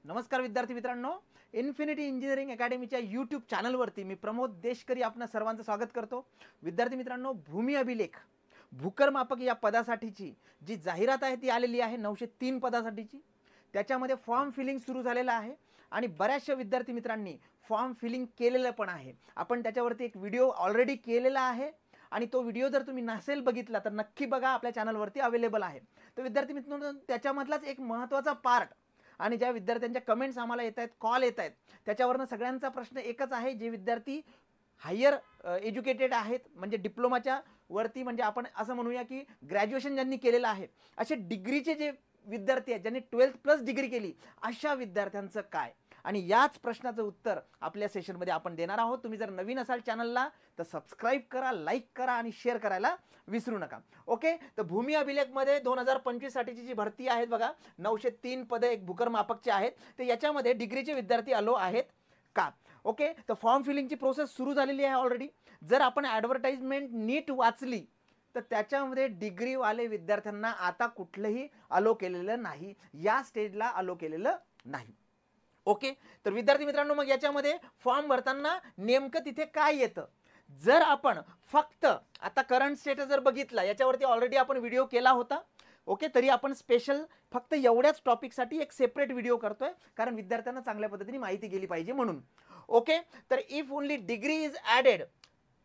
नमस्कार विद्यार्थी मित्रांनो, इन्फिनिटी इंजिनिअरिंग अकॅडमीच्या यूट्यूब चॅनलवरती मी प्रमोद देशकरी आपणा सर्वांचं स्वागत करतो। विद्यार्थी मित्रांनो, भूमी अभिलेख भूकरमापक या पदासाठीची जी जाहिरात आहे ती आलेली आहे 903 पदासाठीची। त्याच्यामध्ये फॉर्म फिलिंग सुरू झालेलं आहे आणि बऱ्याचशा विद्यार्थी मित्रांनी फॉर्म फिलिंग केलेलं पण आहे। आपण त्याच्यावरती एक व्हिडिओ ऑलरेडी केलेला आहे आणि तो व्हिडिओ जर तुम्ही नसेल बघितला तर नक्की बघा, आपल्या चॅनलवरती अवेलेबल आहे। तर विद्यार्थी मित्रांनो, त्याच्यामधलाच एक महत्त्वाचा पार्ट आणि ज्या विद्यार्थ्यांच्या कमेंट्स आम्हाला येत आहेत, कॉल येत आहेत, त्याच्यावरनं सगळ्यांचा प्रश्न एकच आहे, जे विद्यार्थी हायर एज्युकेटेड आहेत, म्हणजे डिप्लोमाच्या वरती, म्हणजे आपण असं म्हणूया की ग्रॅज्युएशन ज्यांनी केलेलं आहे, असे डिग्रीचे जे विद्यार्थी आहेत ज्यांनी 12th प्लस डिग्री केली, अशा विद्यार्थ्यांचं काय, आणि याच प्रश्नाचं उत्तर आपल्या सेशनमध्ये आपण देणार आहोत। तुम्ही जर नवीन असाल चॅनलला तर सबस्क्राईब करा, लाईक करा आणि शेअर करायला विसरू नका। ओके, तर भूमी अभिलेखमध्ये 2025 साठीची जी भरती आहे बघा, 903 पदे एक भूकरमापकचे आहेत, तर याच्यामध्ये डिग्रीचे विद्यार्थी आलो आहेत का? ओके, तर फॉर्म फिलिंगची प्रोसेस सुरू झालेली आहे ऑलरेडी। जर आपण ॲडव्हर्टाइजमेंट नीट वाचली तर त्याच्यामध्ये डिग्रीवाले विद्यार्थ्यांना आता कुठलंही अलो केलेलं नाही, या स्टेजला अलो केलेलं नाही। ओके, तर विद्यार्थी मित्रांनो, मग याच्यामध्ये फॉर्म भरताना नेमकं तिथे काय येतं? जर आपण फक्त आता करंट स्टेटस जर बघितला, याच्यावरती ऑलरेडी आपण व्हिडिओ केला होता। ओके, तरी आपण स्पेशल फक्त एवढ्याच टॉपिकसाठी एक सेपरेट व्हिडिओ करतोय, कारण विद्यार्थ्यांना चांगल्या पद्धतीने माहिती गेली पाहिजे म्हणून। ओके, तर if only degree is added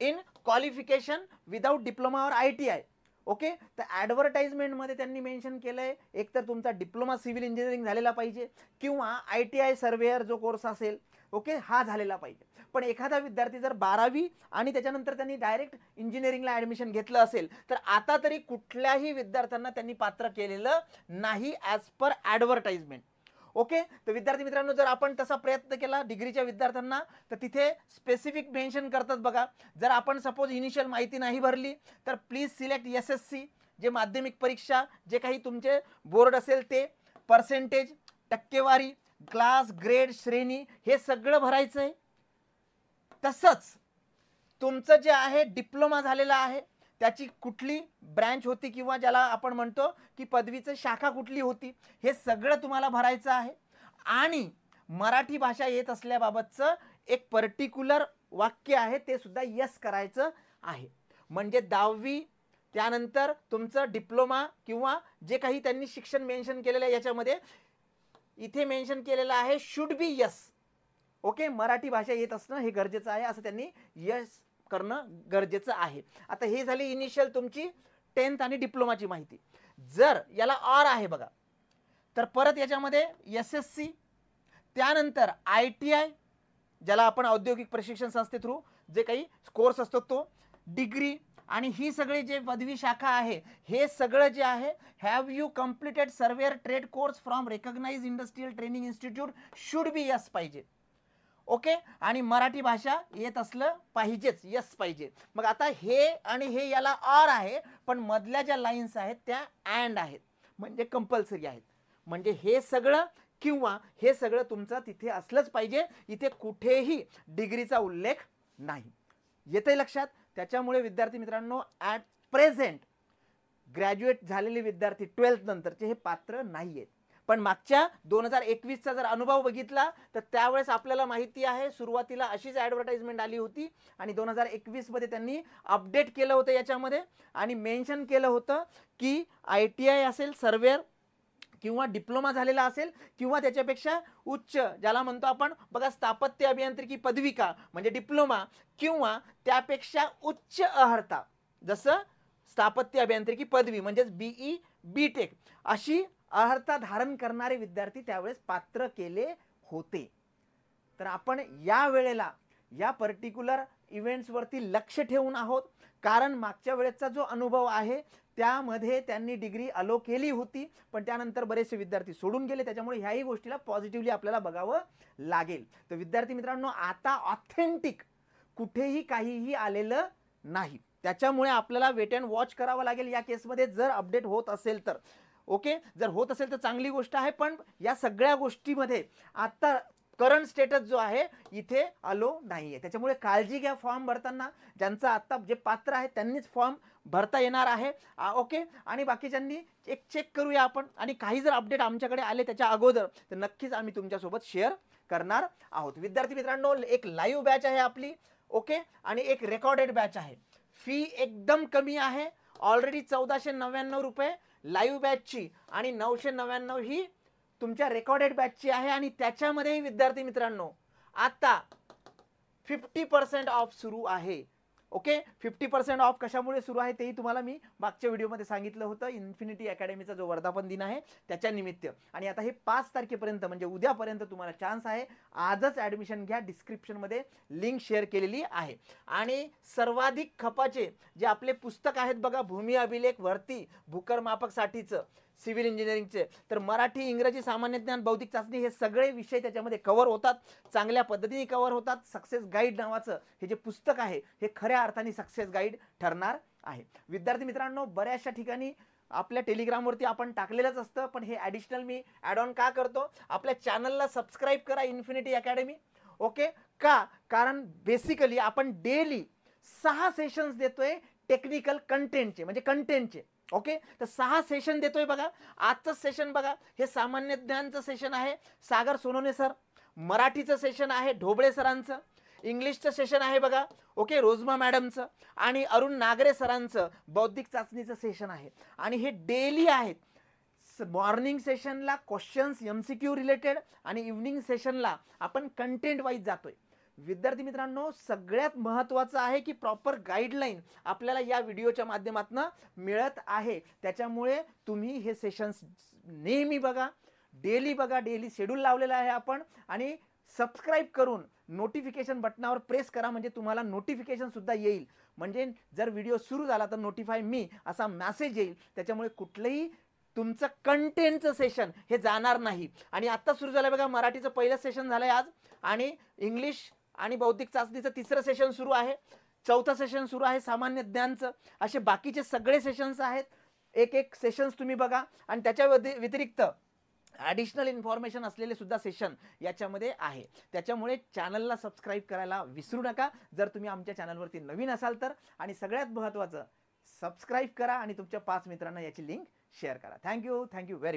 in qualification without diploma और ITI। ओके, तर ॲडव्हर्टाइजमेंटमध्ये त्यांनी मेन्शन केलंय, एक तर तुमचा डिप्लोमा सिव्हिल इंजिनिअरिंग झालेला पाहिजे किंवा ITI सर्वेअर जो कोर्स असेल, ओके, हा झालेला पाहिजे। पण एखादा विद्यार्थी जर 12वी आणि त्याच्यानंतर त्यांनी डायरेक्ट इंजिनिअरिंगला ॲडमिशन घेतलं असेल तर आता तरी कुठल्याही विद्यार्थ्यांना त्यांनी पात्र केलेलं नाही ॲज पर ॲडव्हर्टाइजमेंट। ओके, तर विद्यार्थी मित्रांनो, जर आपण तसा प्रयत्न केला डिग्रीच्या विद्यार्थ्यांना तर तिथे स्पेसिफिक मेन्शन करतात बघा। जर आपण सपोज इनिशियल माहिती नाही भरली तर प्लीज सिलेक्ट SSC, जे माध्यमिक परीक्षा, जे काही तुमचे बोर्ड असेल ते, पर्सेंटेज, टक्केवारी, क्लास, ग्रेड, श्रेणी, हे सगळं भरायचं आहे। तसंच तुमचं जे आहे डिप्लोमा झालेला आहे त्याची कुठली ब्रँच होती किंवा ज्याला आपण म्हणतो की पदवीचं शाखा कुठली होती, हे सगळं तुम्हाला भरायचं आहे। आणि मराठी भाषा येत असल्याबाबतचं एक पर्टिक्युलर वाक्य आहे ते सुद्धा यस करायचं आहे। म्हणजे 10वी त्यानंतर तुमचं डिप्लोमा किंवा जे काही त्यांनी शिक्षण मेन्शन केलेलं आहे याच्यामध्ये इथे मेन्शन केलेलं आहे should be yes. Okay, Marathi भाषा येत असणं हे गरजेचं आहे, असं त्यांनी यस करणं गरजेचं आहे। आता हे झाली इनिशियल तुमची 10th आणि डिप्लोमाची माहिती। जर याला ऑर आहे बघा, तर परत याच्यामध्ये SSC, त्यानंतर ITI, ज्याला आपण औद्योगिक प्रशिक्षण संस्थे थ्रू जे काही कोर्स असतो तो, डिग्री, आणि ही सगळी जे पदवी शाखा आहे हे सगळं जे आहे have you completed surveyor trade course from recognise industrial training institute should be yes पाहिजे। ओके, आणि मराठी भाषा येत असलं पाहिजेच, यस पाहिजे। मग आता हे आणि हे याला ऑर आहे, पण मधल्या ज्या लाईन्स आहेत त्या अँड आहेत, म्हणजे कंपल्सरी आहेत। म्हणजे हे सगळं किंवा हे सगळं तुमचं तिथे असलंच पाहिजे, इथे कुठेही डिग्रीचा उल्लेख नाही। येतंय लक्षात? त्याच्यामुळे विद्यार्थी मित्रांनो, ॲट प्रेझेंट ग्रॅज्युएट झालेले विद्यार्थी 12th नंतरचे हे पात्र नाही आहेत। पण मागच्या 2021चा जर अनुभव बघितला तर त्यावेळेस आपल्याला माहिती आहे सुरुवातीला अशीच ॲडव्हर्टाइजमेंट आली होती आणि 2021मध्ये त्यांनी अपडेट केलं होतं याच्यामध्ये आणि मेन्शन केलं होतं की ITI असेल सर्वेअर किंवा डिप्लोमा झालेला असेल किंवा त्याच्यापेक्षा उच्च, ज्याला म्हणतो आपण बघा स्थापत्य अभियांत्रिकी पदविका म्हणजे डिप्लोमा, किंवा त्यापेक्षा उच्च अर्हता, जसं स्थापत्य अभियांत्रिकी पदवी म्हणजेच BE BTech, अशी अर्हता धारण करणारे विद्यार्थी त्यावेळेस पात्र केले होते। तर आपण या वेळेला या पर्टिक्युलर इव्हेंट्सवरती लक्ष ठेवून आहोत, कारण मागच्या वेळेचा जो अनुभव आहे त्यामध्ये त्यांनी डिग्री अलो केली होती, पण त्यानंतर बरेचसे विद्यार्थी सोडून गेले, त्याच्यामुळे ह्याही गोष्टीला पॉझिटिव्हली आपल्याला बघावं लागेल। तर विद्यार्थी मित्रांनो, आता ऑथेंटिक कुठेही काहीही आलेलं नाही, त्याच्यामुळे आपल्याला वेट अँड वॉच करावं लागेल या केसमध्ये, जर अपडेट होत असेल तर। ओके, जर होत असेल तर चांगली गोष्ट आहे, पण या सगळ्या गोष्टीमध्ये आता करंट स्टेटस जो आहे इथे आलो नाहीये. त्याच्यामुळे काळजी घ्या फॉर्म भरताना. ज्यांचं आता जे पात्र आहे त्यांनीच फॉर्म भरता येणार आहे. ओके. आणि बाकीच्यांनी एक चेक करूया आपण, आणि काही जर अपडेट आमच्याकडे आले त्याच्या अगोदर तर नक्कीच आम्ही तुमच्यासोबत शेअर करणार आहोत. विद्यार्थी मित्रांनो, एक लाईव्ह बॅच आहे आपली, ओके, आणि एक रेकॉर्डेड बॅच आहे. फी एकदम कमी आहे. ऑलरेडी 1499 रुपये लाईव्ह बॅचची आणि 999 ही तुमच्या रेकॉर्डेड बॅचची आहे. आणि त्याच्यामध्ये विद्यार्थी मित्रांनो आता 50% ऑफ सुरू आहे. ओके. 50% ऑफ कशामुळे सुरू आहे तेही तुम्हाला मी मागच्या व्हिडिओमध्ये सांगितलं होतं. इन्फिनिटी अकॅडमीचा जो वर्धापन दिन आहे त्याच्या निमित्त. आणि आता हे 5 तारखेपर्यंत म्हणजे उद्यापर्यंत तुम्हाला चान्स आहे. आजच ॲडमिशन घ्या. डिस्क्रिप्शनमध्ये लिंक शेअर केलेली आहे. आणि सर्वाधिक खपाचे जे आपले पुस्तक आहेत बघा, भूमी अभिलेख, भरती, भूकरमापकसाठीचं, सिव्हिल इंजिनिअरिंगचे, तर मराठी, इंग्रजी, सामान्य ज्ञान, बौद्धिक चाचणी हे सगळे विषय त्याच्यामध्ये कव्हर होतात. चांगल्या पद्धतीने कव्हर होतात. सक्सेस गाईड नावाचं हे जे पुस्तक आहे हे खऱ्या अर्थाने सक्सेस गाईड ठरणार आहे. विद्यार्थी मित्रांनो, बऱ्याचशा ठिकाणी आपल्या टेलिग्रामवरती आपण टाकलेलंच असतं, पण हे ॲडिशनल मी ॲड ऑन का करतो, आपल्या चॅनलला सबस्क्राईब करा इन्फिनिटी अकॅडमी. ओके. का? कारण बेसिकली आपण डेली 6 सेशन्स देतोय टेक्निकल कंटेंटचे, म्हणजे कंटेंटचे. ओके. तर 6 सेशन देतोय बघा. आजचं सेशन बघा, हे सामान्य ज्ञानचं सेशन आहे, सागर सोनोने सर. मराठीचं सेशन आहे ढोबळे सरांचं. इंग्लिशचं सेशन आहे बघा, ओके, रोजमा मॅडमचं. आणि अरुण नागरे सरांचं बौद्धिक चाचणीचं सेशन आहे. आणि हे डेली आहेत. मॉर्निंग सेशनला क्वेश्चन्स MCQ रिलेटेड आणि इव्हनिंग सेशनला आपण कंटेंट वाईज जातोय. विद्यार्थी मित्रांनो, सगळ्यात महत्त्वाचं आहे की प्रॉपर गाईडलाईन आपल्याला या व्हिडिओच्या माध्यमातून मिळत आहे. त्याच्यामुळे तुम्ही हे सेशन्स नेहमी बघा, डेली बघा. डेली शेड्यूल लावलेला आहे आपण. आणि सबस्क्राईब करून नोटिफिकेशन बटनावर प्रेस करा, म्हणजे तुम्हाला नोटिफिकेशन सुद्धा येईल. म्हणजे जर व्हिडिओ सुरू झाला तर नोटिफाय मी असा मेसेज येईल. त्याच्यामुळे कुठलंही तुमचं कंटेंटचं सेशन हे जाणार नाही. आणि आत्ता सुरू झालं बघा, मराठीचं पहिलं सेशन झालंय आज, आणि इंग्लिश आणि बौद्धिक चाचणीचं 3रं सेशन सुरू आहे, 4थं सेशन सुरू आहे सामान्य ज्ञानचं. असे बाकीचे सगळे सेशन्स आहेत. एक सेशन्स तुम्ही बघा. आणि त्याच्या व्यतिरिक्त ॲडिशनल इन्फॉर्मेशन असलेले सुद्धा सेशन याच्यामध्ये आहे. त्याच्यामुळे चॅनलला सबस्क्राईब करायला विसरू नका जर तुम्ही आमच्या चॅनलवरती नवीन असाल तर. आणि सगळ्यात महत्त्वाचं, सबस्क्राईब करा आणि तुमच्या 5 मित्रांना याची लिंक शेअर करा. Thank you very much.